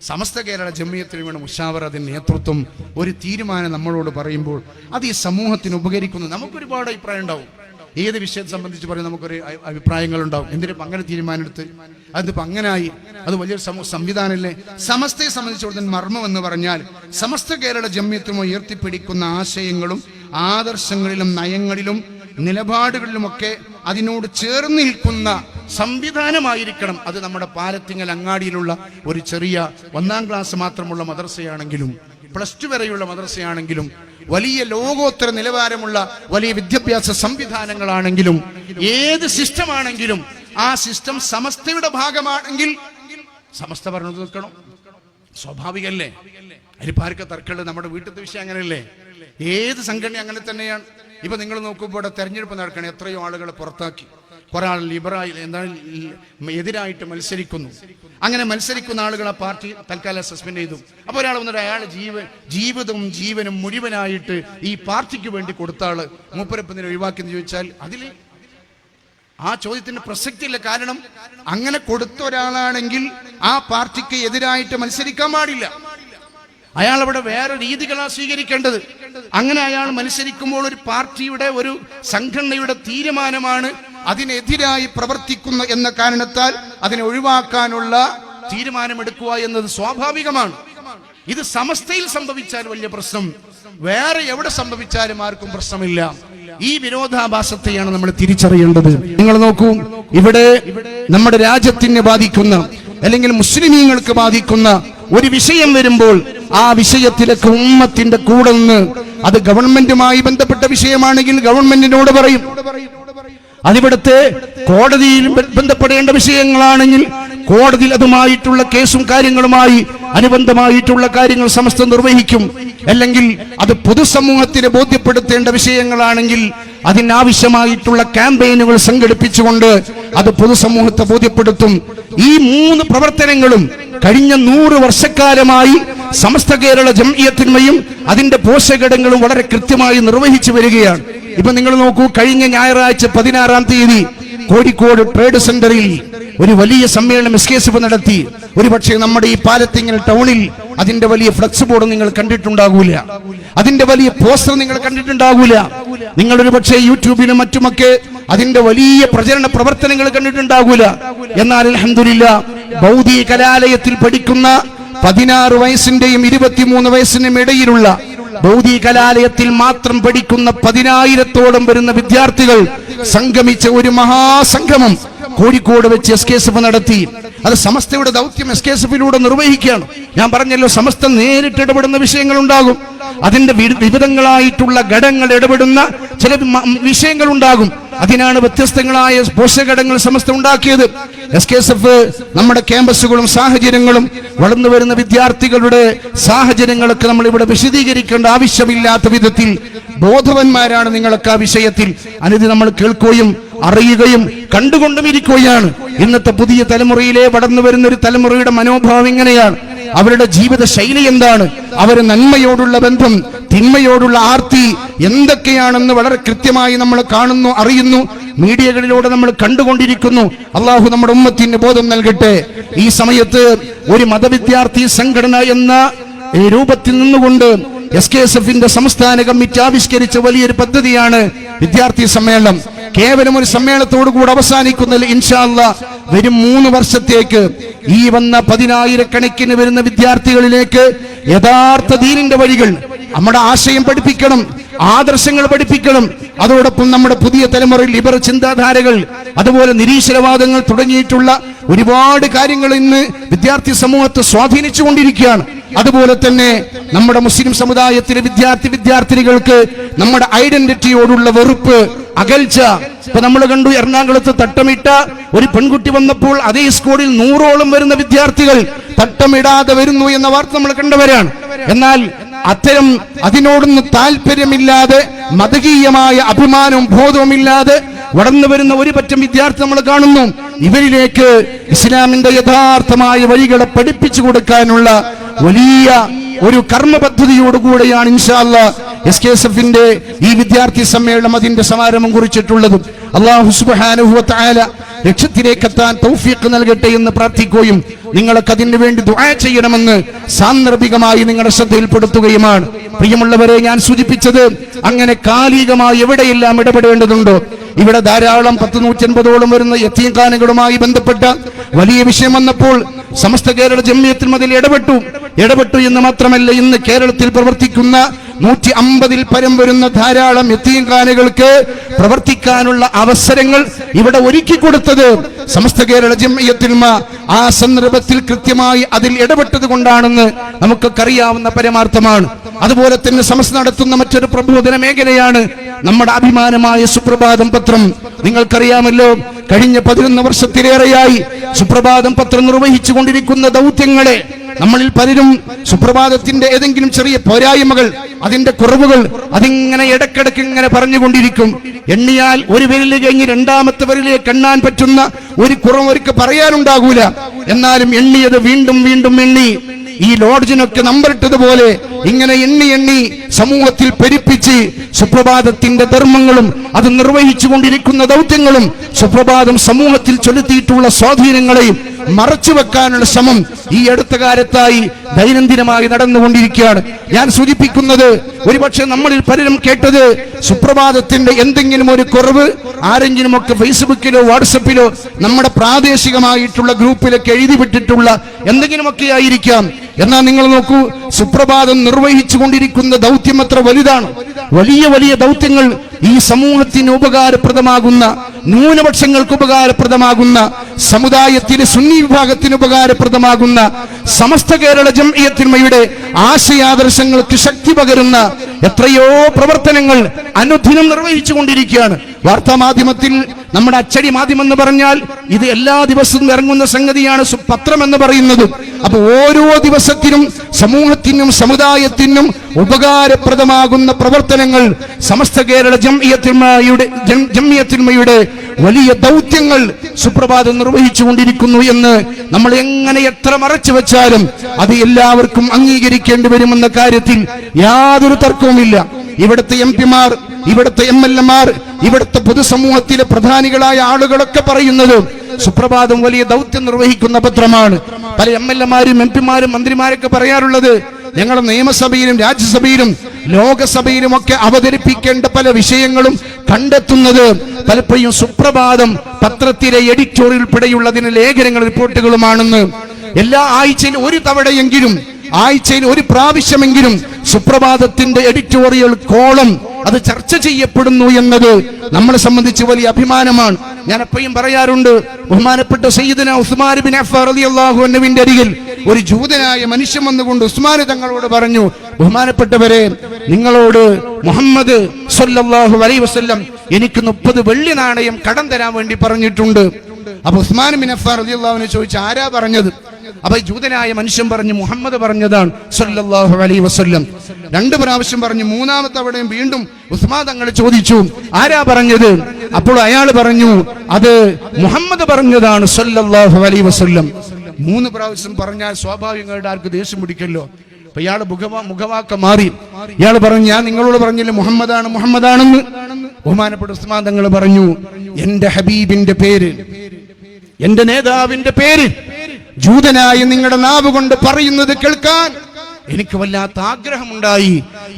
സമസ്ത കേരള ജംഇയ്യത്തുൽ ഉലമയുടെ മുശാവറത്തിന്റെ നേതൃത്വം ഒരു തീരുമാനം നമ്മളോട് പറയുമ്പോൾ അത് ഈ സമൂഹത്തിന് ഉപകരിക്കുന്നു. നമുക്കൊരുപാട് അഭിപ്രായം ഉണ്ടാവും. ഏത് വിഷയത്തെ സംബന്ധിച്ച് പറയും നമുക്കൊരു അഭിപ്രായങ്ങളുണ്ടാവും. എന്തിനും അങ്ങനെ തീരുമാനമെടുത്ത് അതിപ്പോൾ അങ്ങനായി, അത് വലിയൊരു സംവിധാനമല്ലേ. സമസ്തയെ സംബന്ധിച്ചിടത്തോളം മർമ്മം എന്ന് പറഞ്ഞാൽ സമസ്ത കേരള ജംഇയ്യത്തുൽ ഉലമ ഉയർത്തിപ്പിടിക്കുന്ന ആശയങ്ങളും ആദർശങ്ങളിലും നയങ്ങളിലും നിലപാടുകളിലുമൊക്കെ അതിനോട് ചേർന്ന് നിൽക്കുന്ന സംവിധാനമായിരിക്കണം. അത് നമ്മുടെ പാലത്തിങ്ങൽ അങ്ങാടിയിലുള്ള ഒരു ചെറിയ 1-ാം ക്ലാസ് മാത്രമുള്ള മദ്രസയാണെങ്കിലും +2 വരെയുള്ള മദ്രസയാണെങ്കിലും വലിയ ലോകോത്തര നിലവാരമുള്ള വലിയ വിദ്യാഭ്യാസ സംവിധാനങ്ങളാണെങ്കിലും ഏത് സിസ്റ്റമാണെങ്കിലും ആ സിസ്റ്റം സമസ്തയുടെ ഭാഗമാണെങ്കിൽ സമസ്ത പറഞ്ഞു നിൽക്കണം. സ്വാഭാവികല്ലേ? അരിപ്പാർക്ക തർക്കമുള്ള നമ്മുടെ വീട്ടിലത്തെ വിഷയം അങ്ങനെയല്ലേ? ഏത് സംഘടന അങ്ങനെ തന്നെയാണ്. ഇപ്പൊ നിങ്ങൾ നോക്കുമ്പോൾ തെരഞ്ഞെടുപ്പ് നടക്കണം, എത്രയോ ആളുകളെ പുറത്താക്കി, കുറെ ആൾ ലിബറൽ എന്താണ് എതിരായിട്ട് മത്സരിക്കുന്നു. അങ്ങനെ മത്സരിക്കുന്ന ആളുകൾ ആ പാർട്ടി തൽക്കാലം സസ്പെൻഡ് ചെയ്തു. അപ്പോൾ ഒരാൾ വന്നിട്ട് അയാളുടെ ജീവിതവും ജീവനും മുഴുവനായിട്ട് ഈ പാർട്ടിക്ക് വേണ്ടി കൊടുത്ത ആള് മൂപ്പരപ്പതിനെ ഒഴിവാക്കിയെന്ന് ചോദിച്ചാൽ അതിൽ ആ ചോദ്യത്തിന് പ്രസക്തിയില്ല. കാരണം അങ്ങനെ കൊടുത്ത ഒരാളാണെങ്കിൽ ആ പാർട്ടിക്ക് എതിരായിട്ട് മത്സരിക്കാൻ പാടില്ല. അയാൾ അവിടെ വേറെ രീതികളാണ് സ്വീകരിക്കേണ്ടത്. അങ്ങനെ അയാൾ മത്സരിക്കുമ്പോൾ ഒരു പാർട്ടിയുടെ ഒരു സംഘടനയുടെ തീരുമാനമാണ് അതിനെതിരായി പ്രവർത്തിക്കുന്ന എന്ന കാരണത്താൽ അതിനെ ഒഴിവാക്കാനുള്ള തീരുമാനമെടുക്കുക എന്നത് സ്വാഭാവികമാണ്. ഇത് സമസ്തയിൽ സംഭവിച്ചാൽ വലിയ പ്രശ്നം, വേറെ എവിടെ സംഭവിച്ചാലും ആർക്കും പ്രശ്നമില്ല. ഈ വിരോധാഭാസത്തെയാണ് നമ്മൾ തിരിച്ചറിയേണ്ടത്. നിങ്ങൾ നോക്കൂ, ഇവിടെ നമ്മുടെ രാജ്യത്തിനെ ബാധിക്കുന്ന അല്ലെങ്കിൽ മുസ്ലിമീങ്ങൾക്ക് ബാധിക്കുന്ന ഒരു വിഷയം വരുമ്പോൾ ആ വിഷയത്തിലൊക്കെ ഉമ്മത്തിന്റെ കൂടെ നിന്ന് അത് ഗവൺമെന്റുമായി ബന്ധപ്പെട്ട വിഷയമാണെങ്കിൽ ഗവൺമെന്റിനോട് പറയും. അതിവിടുത്തെ കോടതിയിൽ ബന്ധപ്പെടേണ്ട വിഷയങ്ങളാണെങ്കിൽ കോടതിയിൽ അതുമായിട്ടുള്ള കേസും കാര്യങ്ങളുമായി അനുബന്ധമായിട്ടുള്ള കാര്യങ്ങൾ സമസ്ത നിർവഹിക്കും. അല്ലെങ്കിൽ അത് പൊതുസമൂഹത്തിന് ബോധ്യപ്പെടുത്തേണ്ട വിഷയങ്ങളാണെങ്കിൽ അതിനാവശ്യമായിട്ടുള്ള ക്യാമ്പയിനുകൾ സംഘടിപ്പിച്ചുകൊണ്ട് അത് പൊതുസമൂഹത്തെ ബോധ്യപ്പെടുത്തും. ഈ 3 പ്രവർത്തനങ്ങളും കഴിഞ്ഞ 100 വർഷക്കാലമായി സമസ്ത കേരള ജംഇയ്യത്തുൽ ഉലമയും അതിന്റെ പോഷകഘടകങ്ങളും വളരെ കൃത്യമായി നിർവഹിച്ചു വരികയാണ്. ഇപ്പൊ നിങ്ങൾ നോക്കൂ, കഴിഞ്ഞ ഞായറാഴ്ച 16-ാം തീയതി കോഴിക്കോട് ട്രേഡ് സെന്ററിൽ ഒരു വലിയ സമ്മേളനം SKSF നടത്തി. ഒരുപക്ഷെ നമ്മുടെ ഈ പാലത്തിങ്ങൽ ടൗണിൽ അതിന്റെ വലിയ ഫ്ലക്സ് ബോർഡ് നിങ്ങൾ കണ്ടിട്ടുണ്ടാകൂല, അതിന്റെ വലിയ പോസ്റ്റർ നിങ്ങൾ കണ്ടിട്ടുണ്ടാകൂല. നിങ്ങൾ ഒരു പക്ഷേ യൂട്യൂബിലും മറ്റുമൊക്കെ അതിന്റെ വലിയ പ്രചരണ പ്രവർത്തനങ്ങൾ കണ്ടിട്ടുണ്ടാകൂല. എന്നാൽ അൽഹംദുലില്ലാഹ് ബൗദ്ധി കലാലയത്തിൽ പഠിക്കുന്ന 16 വയസ്സിന്റെയും 23 വയസ്സിനും ഇടയിലുള്ള ബൗദ്ധി കലാലയത്തിൽ മാത്രം പഠിക്കുന്ന 10,000-ഓളം വരുന്ന വിദ്യാർത്ഥികൾ സംഗമിച്ച ഒരു മഹാസംഗമം കോഴിക്കോട് വെച്ച് SKSF നടത്തി. അത് സമസ്തയുടെ ദൗത്യം SKSFിലൂടെ നിർവഹിക്കുകയാണ്. ഞാൻ പറഞ്ഞല്ലോ, സമസ്ത നേരിട്ട് ഇടപെടുന്ന വിഷയങ്ങൾ ഉണ്ടാകും, അതിന്റെ വിവിധങ്ങളായിട്ടുള്ള ഘടകങ്ങൾ ഇടപെടുന്ന ചില വിഷയങ്ങൾ ഉണ്ടാകും. അതിനാണ് വ്യത്യസ്തങ്ങളായ പോഷകഘടകങ്ങൾ സമസ്ത ഉണ്ടാക്കിയത്. SKSF നമ്മുടെ ക്യാമ്പസുകളും സാഹചര്യങ്ങളും വളർന്നു വരുന്ന വിദ്യാർത്ഥികളുടെ സാഹചര്യങ്ങളൊക്കെ നമ്മൾ ഇവിടെ വിശദീകരിക്കേണ്ട ആവശ്യമില്ലാത്ത വിധത്തിൽ ബോധവന്മാരാണ് നിങ്ങളൊക്കെ ആ വിഷയത്തിൽ. അനിത് നമ്മൾ കേൾക്കുകയും അറിയുകയും കണ്ടുകൊണ്ടും ഇരിക്കുകയാണ്. ഇന്നത്തെ പുതിയ തലമുറയിലെ വളർന്നു വരുന്ന ഒരു തലമുറയുടെ മനോഭാവം ഇങ്ങനെയാണ്. അവരുടെ ജീവിത ശൈലി എന്താണ്, അവരുടെ നന്മയോടുള്ള ബന്ധം, തിന്മയോടുള്ള ആർത്തി എന്തൊക്കെയാണെന്ന് വളരെ കൃത്യമായി നമ്മൾ കാണുന്നു, അറിയുന്നു, മീഡിയകളിലൂടെ നമ്മൾ കണ്ടുകൊണ്ടിരിക്കുന്നു. അള്ളാഹു നമ്മുടെ ഉമ്മത്തിന് ബോധം നൽകട്ടെ. ഈ സമയത്ത് ഒരു മതവിദ്യാർത്ഥി സംഘടന എന്ന രൂപത്തിൽ നിന്നുകൊണ്ട് SKSFന്റെ സംസ്ഥാന കമ്മിറ്റി ആവിഷ്കരിച്ച വലിയൊരു പദ്ധതിയാണ് വിദ്യാർത്ഥി സമ്മേളനം. കേവലം ഒരു സമ്മേളനത്തോടു കൂടി അവസാനിക്കുന്നില്ല. ഇൻഷാ അല്ലാഹ് വരും 3 വർഷത്തേക്ക് ഈ വന്ന 10,000-കണക്കിന് വരുന്ന വിദ്യാർത്ഥികളിലേക്ക് യഥാർത്ഥ ദീനിന്റെ വഴികൾ, നമ്മുടെ ആശയം പഠിപ്പിക്കണം, ആദർശങ്ങൾ പഠിപ്പിക്കണം. അതോടൊപ്പം നമ്മുടെ പുതിയ തലമുറയിൽ ലിബർ ചിന്താധാരകൾ, അതുപോലെ നിരീശ്വരവാദങ്ങൾ തുടങ്ങിയിട്ടുള്ള ഒരുപാട് കാര്യങ്ങൾ ഇന്ന് വിദ്യാർത്ഥി സമൂഹത്തെ സ്വാധീനിച്ചു കൊണ്ടിരിക്കുകയാണ്. അതുപോലെ തന്നെ നമ്മുടെ മുസ്ലിം സമുദായത്തിലെ വിദ്യാർത്ഥിനികൾക്ക് നമ്മുടെ ഐഡന്റിറ്റിയോടുള്ള വെറുപ്പ്, അകൽച്ച. ഇപ്പൊ നമ്മൾ കണ്ടു, എറണാകുളത്ത് തട്ടമിട്ട ഒരു പെൺകുട്ടി വന്നപ്പോൾ അതേ സ്കൂളിൽ 100ഓളം വരുന്ന വിദ്യാർത്ഥികൾ തട്ടമിടാതെ വരുന്നു എന്ന വാർത്ത നമ്മൾ കണ്ടവരാണ്. എന്നാൽ അത്തരം അതിനോടൊന്നും താല്പര്യമില്ലാതെ, മതകീയമായ അഭിമാനവും ബോധവുമില്ലാതെ വളർന്നു വരുന്ന ഒരു പറ്റം വിദ്യാർത്ഥി നമ്മൾ കാണുന്നു. ഇവരിലേക്ക് ഇസ്ലാമിന്റെ യഥാർത്ഥമായ വഴികളെ പഠിപ്പിച്ചു കൊടുക്കാനുള്ള വലിയ ഒരു കർമ്മ പദ്ധതിയോടുകൂടെയാണ് ഇൻഷാ അല്ലാഹ് SKSFന്റെ ഈ വിദ്യാർത്ഥി സമ്മേളനം അതിന്റെ സമാരംഭം കുറിച്ചിട്ടുള്ളത്. അല്ലാഹു സുബ്ഹാനഹു വ തആല ലക്ഷ്യത്തിലേക്ക് എത്താൻ തൗഫീഖ് നൽകട്ടെ എന്ന് പ്രാർത്ഥിക്കുകയും നിങ്ങൾക്ക് അതിനു വേണ്ടി ദുആ ചെയ്യണമെന്ന് സാന്ദർഭികമായി നിങ്ങളുടെ ശ്രദ്ധയിൽപ്പെടുത്തുകയുമാണ്. പ്രിയമുള്ളവരെ, ഞാൻ സൂചിപ്പിച്ചത് അങ്ങനെ കാലികമായി എവിടെയെല്ലാം ഇടപെടേണ്ടതുണ്ടോ ഇവിടെ ധാരാളം 150-180 വരുന്ന യതീംഖാനകളുമായി ബന്ധപ്പെട്ട വലിയ വിഷയം വന്നപ്പോൾ സമസ്ത കേരള ജംഇയ്യത്തുൽ അതിൽ ഇടപെട്ടു എന്ന് മാത്രമല്ല, ഇന്ന് കേരളത്തിൽ പ്രവർത്തിക്കുന്ന 150-ൽ പരം വരുന്ന ധാരാളം യതീംഖാനകൾക്ക് പ്രവർത്തിക്കാനുള്ള അവസരങ്ങൾ ഇവിടെ ഒരുക്കി കൊടുത്തത് സമസ്ത കേരള ജംഇയ്യത്തുൽ ഉലമ ആ സന്ദർഭത്തിൽ കൃത്യമായി അതിൽ ഇടപെട്ടത് കൊണ്ടാണെന്ന് നമുക്കൊക്കെ അറിയാവുന്ന പരമാർത്ഥമാണ്. അതുപോലെ തന്നെ സമസ്ത നടത്തുന്ന മറ്റൊരു പ്രബോധന മേഖലയാണ് നമ്മുടെ അഭിമാനമായ സുപ്രഭാതം പത്രം. നിങ്ങൾക്കറിയാമല്ലോ, കഴിഞ്ഞ 11 വർഷത്തിലേറെയായി സുപ്രഭാതം പത്രം നിർവഹിച്ചു കൊണ്ടിരിക്കുന്ന ദൗത്യങ്ങളെ നമ്മളിൽ പലരും സുപ്രഭാതത്തിന്റെ ഏതെങ്കിലും ചെറിയ പോരായ്മകൾ, അതിന്റെ കുറവുകൾ അതിങ്ങനെ ഇടക്കിടക്ക് ഇങ്ങനെ പറഞ്ഞുകൊണ്ടിരിക്കും. എണ്ണിയാൽ ഒരു വിരല് കഴിഞ്ഞ് രണ്ടാമത്തെ വിരലിലേക്ക് എണ്ണാൻ പറ്റുന്ന ഒരു കുറവ് അവർക്ക് പറയാനുണ്ടാകൂല. എന്നാലും എണ്ണിയത് വീണ്ടും വീണ്ടും എണ്ണി ഈ ലോഡ്ജിനൊക്കെ നമ്പറിട്ടതുപോലെ ഇങ്ങനെ എണ്ണി സമൂഹത്തിൽ പെരുപ്പിച്ച് സുപ്രഭാതത്തിന്റെ ധർമ്മങ്ങളും അത് നിർവഹിച്ചു കൊണ്ടിരിക്കുന്ന ദൗത്യങ്ങളും സുപ്രഭാതം സമൂഹത്തിൽ ചെലുത്തിയിട്ടുള്ള സ്വാധീനങ്ങളെയും മറച്ചു വെക്കാനുള്ള ശ്രമം ഈ അടുത്ത കാലത്തായി ദൈനംദിനമായി നടന്നുകൊണ്ടിരിക്കുകയാണ്. ഞാൻ സൂചിപ്പിക്കുന്നത്, ഒരുപക്ഷെ നമ്മളിൽ പലരും കേട്ടത് സുപ്രഭാതത്തിന്റെ എന്തെങ്കിലും ഒരു കുറവ് ആരെങ്കിലുമൊക്കെ ഫേസ്ബുക്കിലോ വാട്സപ്പിലോ നമ്മുടെ പ്രാദേശികമായിട്ടുള്ള ഗ്രൂപ്പിലൊക്കെ എഴുതി വിട്ടിട്ടുള്ള എന്തെങ്കിലുമൊക്കെ ആയിരിക്കാം. എന്നാൽ നിങ്ങൾ നോക്കൂ, സുപ്രഭാതം നിർവഹിച്ചു കൊണ്ടിരിക്കുന്ന ദൗത്യം എത്ര വലുതാണ്. വലിയ വലിയ ദൗത്യങ്ങൾ ഈ സമൂഹത്തിന് ഉപകാരപ്രദമാകുന്ന, ന്യൂനപക്ഷങ്ങൾക്ക് ഉപകാരപ്രദമാകുന്ന, സമുദായത്തിലെ സുന്നി വിഭാഗത്തിന് ഉപകാരപ്രദമാകുന്ന സമസ്ത കേരള ജംഇയ്യത്തുൽ ഉലമയുടെ ആശയാദർശങ്ങൾക്ക് ശക്തി പകരുന്ന എത്രയോ പ്രവർത്തനങ്ങൾ അനുദിനം നിർവഹിച്ചു കൊണ്ടിരിക്കുകയാണ്. വാർത്താ മാധ്യമത്തിൽ, നമ്മുടെ അച്ചടി മാധ്യമം എന്ന് പറഞ്ഞാൽ ഇത് എല്ലാ ദിവസവും ഇറങ്ങുന്ന സംഗതിയാണ് പത്രം എന്ന് പറയുന്നത്. അപ്പൊ ഓരോ ദിവസത്തിനും സമൂഹത്തിനും സമുദായത്തിനും ഉപകാരപ്രദമാകുന്ന പ്രവർത്തനങ്ങൾ സമസ്ത കേരള ജംഇയ്യത്തുൽ ഉലമയുടെ വലിയ ദൗത്യങ്ങൾ സുപ്രഭാതം നിർവഹിച്ചു കൊണ്ടിരിക്കുന്നു എന്ന് നമ്മൾ എങ്ങനെ എത്ര മറച്ചു വെച്ചാലും അത് എല്ലാവർക്കും അംഗീകരിക്കേണ്ടി വരുമെന്ന കാര്യത്തിൽ യാതൊരു തർക്കവുമില്ല. ഇവിടുത്തെ എംപിമാർ, ഇവിടുത്തെ MLA-മാർ, ഇവിടുത്തെ പൊതുസമൂഹത്തിലെ പ്രധാനികളായ ആളുകളൊക്കെ പറയുന്നത് സുപ്രഭാതം വലിയ ദൗത്യം നിർവഹിക്കുന്ന പത്രമാണ്. പല MLA-മാരും MP-മാരും മന്ത്രിമാരൊക്കെ പറയാറുള്ളത്, ഞങ്ങൾ നിയമസഭയിലും രാജ്യസഭയിലും ലോകസഭയിലും ഒക്കെ അവതരിപ്പിക്കേണ്ട പല വിഷയങ്ങളും കണ്ടെത്തുന്നത് പലപ്പോഴും സുപ്രഭാതം പത്രത്തിലെ എഡിറ്റോറിയൽ ഉൾപ്പെടെയുള്ളതിന് ലേഖനങ്ങൾ റിപ്പോർട്ടുകളുമാണെന്ന്. എല്ലാ ആഴ്ചയിലും ഒരു തവണയെങ്കിലും, ആഴ്ചയിൽ ഒരു പ്രാവശ്യമെങ്കിലും സുപ്രഭാതത്തിന്റെ എഡിറ്റോറിയൽ കോളം അത് ചർച്ച ചെയ്യപ്പെടുന്നു എന്നത് നമ്മളെ സംബന്ധിച്ച് വലിയ അഭിമാനമാണ്. ഞാൻ എപ്പോഴും പറയാറുണ്ട്, ബഹുമാനപ്പെട്ട സയ്യിദുനാ ഉസ്മാൻ ബിൻ അഫ്ഫാൻ റളിയല്ലാഹു അൻഹുവിന്റെ അരികിൽ ഒരു ജൂതനായ മനുഷ്യൻ വന്നുകൊണ്ട് ഉസ്മാൻ തങ്ങളോട് പറഞ്ഞു, ബഹുമാനപ്പെട്ടവരെ, നിങ്ങളോട് മുഹമ്മദ് സ്വല്ലല്ലാഹു അലൈഹി വസല്ലം എനിക്ക് 30 വെള്ളി നാണയം കടം തരാൻ വേണ്ടി പറഞ്ഞിട്ടുണ്ട്. അപ്പൊ ഉസ്മാൻ ബിൻ അഫ്ഫാൻ റളിയല്ലാഹു അൻഹു ചോദിച്ചു, ആരാ പറഞ്ഞത്? അപ്പൊ ജൂതനായ മനുഷ്യൻ പറഞ്ഞു, മുഹമ്മദ് പറഞ്ഞതാണ് സ്വല്ലല്ലാഹു അലൈഹി വസല്ലം. 2 പ്രാവശ്യം പറഞ്ഞു. 3-ാമത്തെ അവിടെയും വീണ്ടും ഉസ്മാൻ തങ്ങൾ ചോദിച്ചു, ആരാ പറഞ്ഞത്? അപ്പോൾ അയാൾ പറഞ്ഞു, അത് മുഹമ്മദ് പറഞ്ഞതാണ് സ്വല്ലല്ലാഹു അലൈഹി വസല്ലം. 3 പ്രാവശ്യം പറഞ്ഞാൽ സ്വാഭാവികമായിട്ട് ആർക്ക് ദേഷ്യം പിടിക്കല്ലോ. അപ്പൊ ഇയാള് മുഖവാക്ക മാറി. ഇയാൾ പറഞ്ഞു, ഞാൻ നിങ്ങളോട് പറഞ്ഞില്ലേ മുഹമ്മദാണെന്ന്. ബഹുമാനപ്പെട്ട ഉസ്മാൻ തങ്ങൾ പറഞ്ഞു, എന്റെ ഹബീബിന്റെ പേര്, എന്റെ നേതാവിന്റെ പേര് ജൂതനായി നിങ്ങളുടെ നാവ് കൊണ്ട് പറയുന്നത് കേൾക്കാൻ എനിക്ക് വല്ലാത്ത ആഗ്രഹമുണ്ടായി.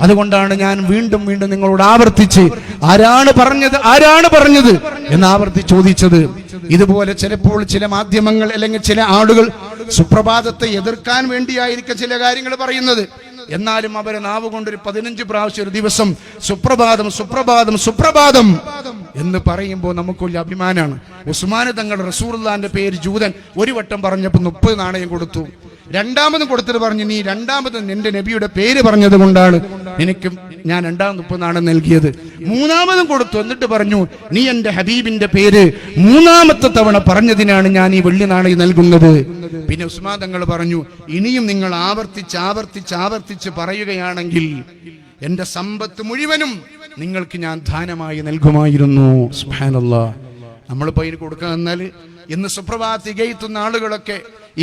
അതുകൊണ്ടാണ് ഞാൻ വീണ്ടും വീണ്ടും നിങ്ങളോട് ആവർത്തിച്ച് ആരാണ് പറഞ്ഞത് എന്ന് ആവർത്തിച്ച് ചോദിച്ചത്. ഇതുപോലെ ചിലപ്പോൾ ചില മാധ്യമങ്ങൾ അല്ലെങ്കിൽ ചില ആളുകൾ സുപ്രഭാതത്തെ എതിർക്കാൻ വേണ്ടിയായിരിക്കും ചില കാര്യങ്ങൾ പറയുന്നത്. എന്നാലും അവരെ നാവ് കൊണ്ട് ഒരു 15 പ്രാവശ്യം ഒരു ദിവസം സുപ്രഭാതം എന്ന് പറയുമ്പോൾ നമുക്ക് വലിയ അഭിമാനമാണ്. ഉസ്മാൻ തങ്ങൾ റസൂലുള്ളാഹിന്റെ പേര് ജൂതൻ ഒരു വട്ടം പറഞ്ഞപ്പോൾ 30 നാണയം കൊടുത്തു. 2-ാമതും കൊടുത്തിട്ട് പറഞ്ഞു, നീ 2-ാമത് നിന്റെ നബിയുടെ പേര് പറഞ്ഞത് കൊണ്ടാണ് എനിക്ക് ഞാൻ 2-ാമത് നാണയം നൽകിയത്. 3-ാമതും കൊടുത്തു. എന്നിട്ട് പറഞ്ഞു, നീ എന്റെ ഹബീബിന്റെ പേര് 3-ാമത്തെ തവണ പറഞ്ഞതിനാണ് ഞാൻ ഈ വെള്ളി നാണയം നൽകുന്നത്. പിന്നെ ഉസ്മാൻ തങ്ങൾ പറഞ്ഞു, ഇനിയും നിങ്ങൾ ആവർത്തിച്ച് പറയുകയാണെങ്കിൽ എന്റെ സമ്പത്ത് മുഴുവനും നിങ്ങൾക്ക് ഞാൻ ദാനമായി നൽകുമായിരുന്നു. സുബ്ഹാനല്ലാഹ്. നമ്മളിപ്പോ ഇതിന് കൊടുക്കാൻ എന്നാൽ ഇന്ന് സുപ്രഭാതം ഇകയത്തുന്ന ആളുകളൊക്കെ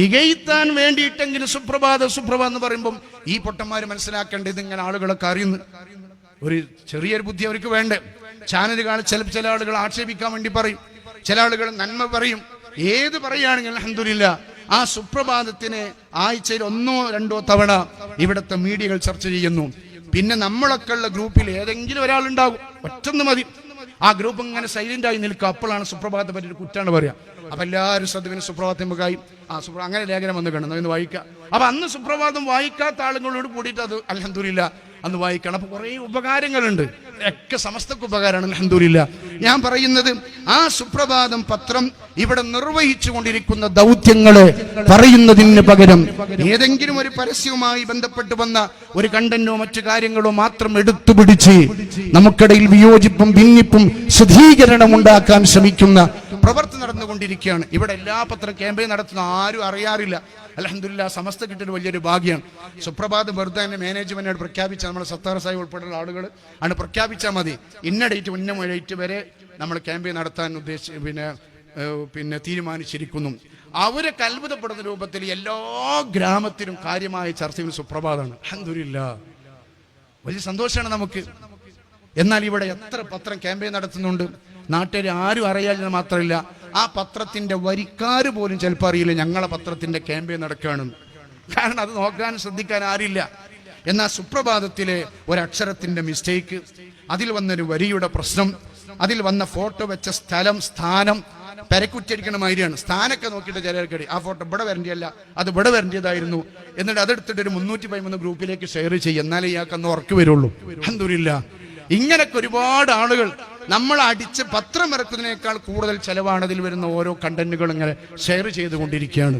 ഇകയത്താൻ വേണ്ടിയിട്ടെങ്കിലും സുപ്രഭാതം എന്ന് പറയുമ്പം ഈ പൊട്ടന്മാര് മനസ്സിലാക്കേണ്ടത് ഇങ്ങനെ ആളുകളൊക്കെ അറിയുന്നു. ഒരു ചെറിയൊരു ബുദ്ധി അവർക്ക് വേണ്ടേ? ചാനലുകൾ ചില ആളുകൾ ആക്ഷേപിക്കാൻ വേണ്ടി പറയും, ചില ആളുകൾ നന്മ പറയും. ഏത് പറയുകയാണെങ്കിൽ അൽഹംദുലില്ലാ ആ സുപ്രഭാതത്തിന് ആഴ്ചയിൽ 1-2 തവണ ഇവിടുത്തെ മീഡിയകൾ ചർച്ച ചെയ്യുന്നു. പിന്നെ നമ്മളൊക്കെ ഉള്ള ഗ്രൂപ്പിൽ ഏതെങ്കിലും ഒരാളുണ്ടാകും, ഒറ്റൊന്ന് മതി. ആ ഗ്രൂപ്പ് ഇങ്ങനെ സൈലന്റ് ആയി നിൽക്കുക. അപ്പോഴാണ് സുപ്രഭാതത്തെ പറ്റിയൊരു കുറ്റാണ് പറയാ. അപ്പൊ എല്ലാവരും ശ്രദ്ധ സുപ്രഭാതത്തിമുക്കായി അങ്ങനെ ലേഖനം വന്ന് കാണും, ഇന്ന് വായിക്കാം. അപ്പൊ അന്ന് സുപ്രഭാതം വായിക്കാത്ത ആളുകളോട് കൂടിയിട്ട് അത് അൽഹംദുലില്ലാ അന്ന് വായിക്കണം. അപ്പൊ കുറെ ഉപകാരങ്ങളുണ്ട്, ഒക്കെ സമസ്തക്ക് ഉപകാരമാണ് അൽഹംദുലില്ലാ. ഞാൻ പറയുന്നത് ആ സുപ്രഭാതം പത്രം ഇവിടെ നിർവഹിച്ചു കൊണ്ടിരിക്കുന്ന ദൗത്യങ്ങളെ പറയുന്നതിന് പകരം ഏതെങ്കിലും ഒരു പരസ്യവുമായി ബന്ധപ്പെട്ട് വന്ന ഒരു കണ്ടന്റോ മറ്റു കാര്യങ്ങളോ മാത്രം എടുത്തുപിടിച്ച് നമുക്കിടയിൽ വിയോജിപ്പും ഭിന്നിപ്പും ശുദ്ധീകരണം ഉണ്ടാക്കാൻ ശ്രമിക്കുന്ന പ്രവർത്തി നടന്നുകൊണ്ടിരിക്കുകയാണ്. ഇവിടെ എല്ലാ പത്ര ക്യാമ്പയിൻ നടത്തുന്ന ആരും അറിയാറില്ല. അൽഹംദുലില്ലാ സമസ്ത കിട്ടിയൊരു വലിയൊരു ഭാഗ്യമാണ്. സുപ്രഭാതം വെറുതെ തന്നെ മാനേജ്മെന്റായിട്ട് പ്രഖ്യാപിച്ചാൽ നമ്മുടെ സത്താർ സാഹിബ് ഉൾപ്പെടെയുള്ള ആളുകൾ ആണ് പ്രഖ്യാപിച്ചാൽ മതി ഇന്ന ഡേറ്റ് വരെ നമ്മൾ ക്യാമ്പയിൻ നടത്താൻ പിന്നെ തീരുമാനിച്ചിരിക്കുന്നു. അവരൊക്കെ അത്ഭുതപ്പെടുന്ന രൂപത്തിൽ എല്ലാ ഗ്രാമത്തിലും കാര്യമായ ചർച്ചയും സുപ്രഭാതമാണ്. അൽഹംദുലില്ലാ വലിയ സന്തോഷമാണ് നമുക്ക്. എന്നാൽ ഇവിടെ എത്ര പത്രം ക്യാമ്പയിൻ നടത്തുന്നുണ്ട്, നാട്ടുകാർ ആരും അറിയാതെ മാത്രമല്ല ആ പത്രത്തിന്റെ വരിക്കാർ പോലും ചിലപ്പോൾ അറിയില്ല ഞങ്ങളെ പത്രത്തിന്റെ ക്യാമ്പയിൻ നടക്കുകയാണ്. കാരണം അത് നോക്കാൻ ശ്രദ്ധിക്കാൻ ആരില്ല. എന്നാൽ സുപ്രഭാതത്തിലെ ഒരക്ഷരത്തിന്റെ മിസ്റ്റേക്ക്, അതിൽ വന്നൊരു വരിയുടെ പ്രശ്നം, അതിൽ വന്ന ഫോട്ടോ വെച്ച സ്ഥാനം പെരക്കുറ്റടിക്കണ മാതിരിയാണ്. സ്ഥാനൊക്കെ നോക്കിയിട്ട് ചിലർക്കടി ആ ഫോട്ടോ ഇവിടെ വരേണ്ടിയല്ല, അത് ഇവിടെ വരേണ്ടതായിരുന്നു. എന്നിട്ട് അതെടുത്തിട്ട് ഒരു 313 ഗ്രൂപ്പിലേക്ക് ഷെയർ ചെയ്യും. എന്നാലേ ഇയാൾക്ക് അന്ന് ഉറക്ക് വരുള്ളൂ. അൽഹംദുലില്ലാ ഇങ്ങനൊക്കെ ഒരുപാട് ആളുകൾ നമ്മൾ അടിച്ച് പത്രം ഇറക്കുന്നതിനേക്കാൾ കൂടുതൽ ചെലവാണ് അതിൽ വരുന്ന ഓരോ കണ്ടന്റുകൾ ഇങ്ങനെ ഷെയർ ചെയ്തുകൊണ്ടിരിക്കുകയാണ്.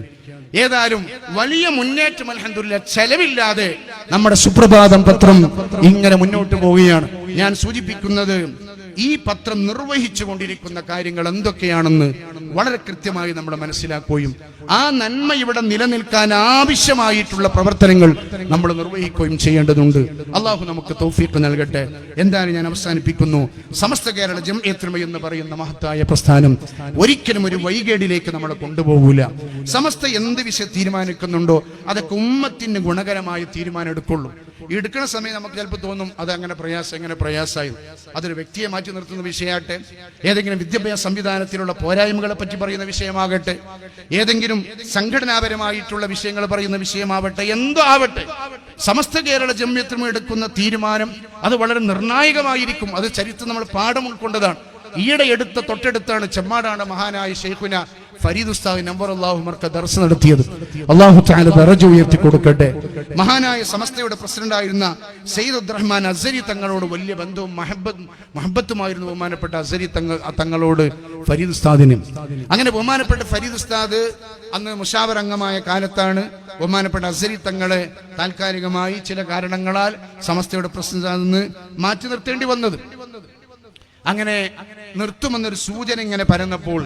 ഏതായാലും വലിയ മുന്നേറ്റം അൽഹംദുലില്ലാ ചെലവില്ലാതെ നമ്മുടെ സുപ്രഭാതം പത്രം ഇങ്ങനെ മുന്നോട്ട് പോവുകയാണ്. ഞാൻ സൂചിപ്പിക്കുന്നത് ഈ പത്രം നിർവഹിച്ചു കൊണ്ടിരിക്കുന്ന കാര്യങ്ങൾ എന്തൊക്കെയാണെന്ന് വളരെ കൃത്യമായി നമ്മൾ മനസ്സിലാക്കുകയും ആ നന്മ ഇവിടെ നിലനിൽക്കാൻ ആവശ്യമായിട്ടുള്ള പ്രവർത്തനങ്ങൾ നമ്മൾ നിർവഹിക്കുകയും ചെയ്യേണ്ടതുണ്ട്. അള്ളാഹു നമുക്ക് തൗഫീഖ് നൽകട്ടെ. എന്തായാലും ഞാൻ അവസാനിപ്പിക്കുന്നു. സമസ്ത കേരള ജംഇയ്യത്തുൽ ഉലമ എന്ന് പറയുന്ന മഹത്തായ പ്രസ്ഥാനം ഒരിക്കലും ഒരു വൈകേടിലേക്ക് നമ്മളെ കൊണ്ടുപോകൂല. സമസ്ത എന്ത് വിഷയം തീരുമാനിക്കുന്നുണ്ടോ അതൊക്കെ ഉമ്മത്തിന് ഗുണകരമായ തീരുമാനം എടുക്കുള്ളൂ. എടുക്കുന്ന സമയം നമുക്ക് ചിലപ്പോൾ തോന്നും അത് അങ്ങനെ പ്രയാസമായി. അതൊരു വ്യക്തിയെ മാറ്റി നിർത്തുന്ന വിഷയമാകട്ടെ, ഏതെങ്കിലും വിദ്യാഭ്യാസ സംവിധാനത്തിലുള്ള പോരായ്മകളെ പറ്റി പറയുന്ന വിഷയമാകട്ടെ, ഏതെങ്കിലും സംഘടനാപരമായിട്ടുള്ള വിഷയങ്ങൾ പറയുന്ന വിഷയമാവട്ടെ, എന്തോ ആവട്ടെ, സമസ്ത കേരള ജംഇയ്യത്തുൽ ഉലമ എടുക്കുന്ന തീരുമാനം അത് വളരെ നിർണായകമായിരിക്കും. അത് ചരിത്രം നമ്മൾ പാഠം ഉൾക്കൊണ്ടതാണ്. ഈയിടെ തൊട്ടടുത്താണ് ചെമ്മാടാണ് മഹാനായ ശൈഖുന ഫരീദ് ഉസ്താദ് നവ്വറല്ലാഹു മർക്കദ ദർസ് നടത്തിയത്. അല്ലാഹു തആല ദറജ ഉയർത്തി കൊടുക്കട്ടെ. മഹാനായ സമസ്തയുടെ പ്രസിഡന്റായിരുന്ന സയ്യിദ് അബ്ദുറഹ്മാൻ അസ്സരി തങ്ങളോട് വലിയ ബന്ധവും മഹബത്തുമായിരുന്നു ബഹുമാനപ്പെട്ട അസ്സരി തങ്ങളോട് ഫരീദ് ഉസ്താദിന്. അങ്ങനെ ബഹുമാനപ്പെട്ട ഫരീദ് ഉസ്താദ് അന്ന് മുശാവറ അംഗമായ കാലത്താണ് ബഹുമാനപ്പെട്ട അസ്സരി തങ്ങളെ താൽക്കാലികമായി ചില കാരണങ്ങളാൽ സമസ്തയുടെ പ്രസിഡന്റ് മാറ്റി നിർത്തേണ്ടി വന്നത്. അങ്ങനെ നിർത്തുമെന്നൊരു സൂചന ഇങ്ങനെ പരന്നപ്പോൾ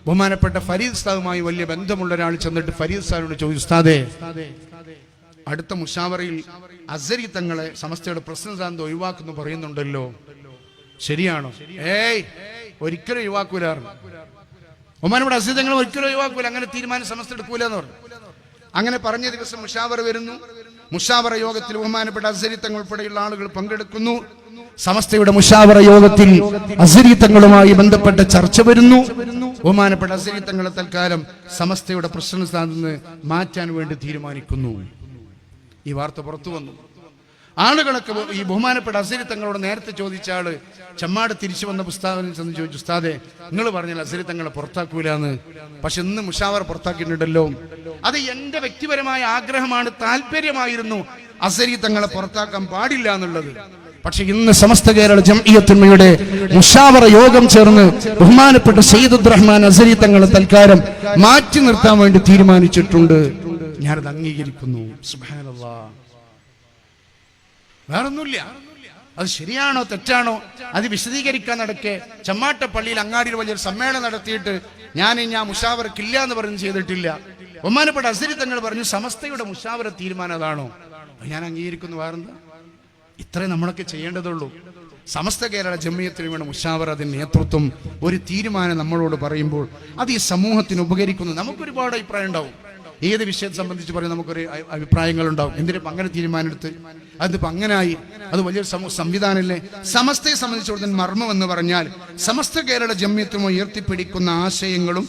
ബഹുമാനപ്പെട്ട ഫരീദ് ഉസ്താദുമായി വലിയ ബന്ധമുള്ള ഒരാൾ ചെന്നിട്ട് ഫരീദ് ഉസ്താദിനോട് ചോദിച്ചു, ഉസ്താദേ, അടുത്ത മുശാവറയിൽ അസ്സരി തങ്ങളെ സമസ്തയുടെ പ്രസിഡന്റ് ഒഴിവാക്കുന്നു പറയുന്നുണ്ടല്ലോ, ശരിയാണോ? ഒരിക്കലും ഒഴിവാക്കൂലായിരുന്നു. ബഹുമാനപ്പെട്ട അസ്സരി തങ്ങളെ ഒരിക്കലും ഒഴിവാക്കൂല, അങ്ങനെ തീരുമാനം സമസ്ത എടുക്കൂല എന്ന് പറഞ്ഞു. അങ്ങനെ പറഞ്ഞ ദിവസം മുശാവറ വരുന്നു. മുശാവറ യോഗത്തിൽ ബഹുമാനപ്പെട്ട അസ്സരി തങ്ങൾ ഉൾപ്പെടെയുള്ള ആളുകൾ പങ്കെടുക്കുന്നു. സമസ്തയുടെ മുശാവറ യോഗത്തിൽ അസ്സരി തങ്ങളുമായി ബന്ധപ്പെട്ട ചർച്ച വരുന്നു. ബഹുമാനപ്പെട്ട അസ്സരി തങ്ങളെ തൽക്കാലം സമസ്തയുടെ പ്രസിഡന്റ് സ്ഥാനത്ത് നിന്ന് മാറ്റാൻ വേണ്ടി തീരുമാനിക്കുന്നു. ഈ വാർത്ത പുറത്തു വന്നു. ആളുകളൊക്കെ ഈ ബഹുമാനപ്പെട്ട അസ്സരി തങ്ങളോട് നേരത്തെ ചോദിച്ച ആള് ചെമ്മാട് തിരിച്ചു വന്ന പുസ്തകത്തിൽ ചെന്ന് ചോദിച്ചു, ഉസ്താദേ, നിങ്ങൾ പറഞ്ഞാൽ അസ്സരി തങ്ങളെ പുറത്താക്കൂലെന്ന്, പക്ഷെ ഇന്ന് മുശാവറ പുറത്താക്കിയിട്ടുണ്ടല്ലോ. അത് എന്റെ വ്യക്തിപരമായ ആഗ്രഹമാണ്, താല്പര്യമായിരുന്നു അസ്സരി തങ്ങളെ പുറത്താക്കാൻ പാടില്ല എന്നുള്ളത്. പക്ഷെ ഇന്ന് സമസ്ത കേരള ജംഇയ്യത്തുൽ ഉലമയുടെ മുശാവറ യോഗം ചേർന്ന് ബഹുമാനപ്പെട്ട സയ്യിദ് അബ്ദുറഹ്മാൻ അസ്സരി തങ്ങളെ തൽക്കാലം മാറ്റി നിർത്താൻ വേണ്ടി തീരുമാനിച്ചിട്ടുണ്ട്. ഞാനത് അംഗീകരിക്കുന്നു. സുബ്ഹാനല്ലാഹ്. വേറൊന്നുമില്ല. അത് ശരിയാണോ തെറ്റാണോ അത് വിശദീകരിക്കാൻ നടക്കെ ചമ്മാട്ടപ്പള്ളിയിൽ അങ്ങാടിയിൽ വലിയൊരു സമ്മേളനം നടത്തിയിട്ട് ഞാൻ മുശാവറക്കില്ല എന്ന് പറഞ്ഞ് ചെയ്തിട്ടില്ല. ബഹുമാനപ്പെട്ട അസ്സരി തങ്ങൾ പറഞ്ഞു സമസ്തയുടെ മുശാവറ തീരുമാനം അതാണോ? ഞാൻ അംഗീകരിക്കുന്നു. വേറെന്താ? ഇത്രേ നമ്മളൊക്കെ ചെയ്യേണ്ടതുള്ളൂ. സമസ്ത കേരള ജംഇയ്യത്തുൽ ഉലമയുടെ മുശാവറ അതിന്റെ നേതൃത്വം ഒരു തീരുമാനം നമ്മളോട് പറയുമ്പോൾ അത് ഈ സമൂഹത്തിന് ഉപകരിക്കുന്നു. നമുക്കൊരുപാട് അഭിപ്രായം ഉണ്ടാവും. ഏത് വിഷയത്തെ സംബന്ധിച്ച് പറയാൻ നമുക്കൊരു അഭിപ്രായങ്ങളുണ്ടാവും. എന്തിനിപ്പോൾ അങ്ങനെ തീരുമാനമെടുത്ത്, അതിപ്പോൾ അങ്ങനായി, അത് വലിയൊരു സംവിധാനമല്ലേ? സമസ്തയെ സംബന്ധിച്ചിടത്തോളം മർമ്മം എന്ന് പറഞ്ഞാൽ സമസ്ത കേരള ജംഇയ്യത്തുൽ ഉയർത്തിപ്പിടിക്കുന്ന ആശയങ്ങളും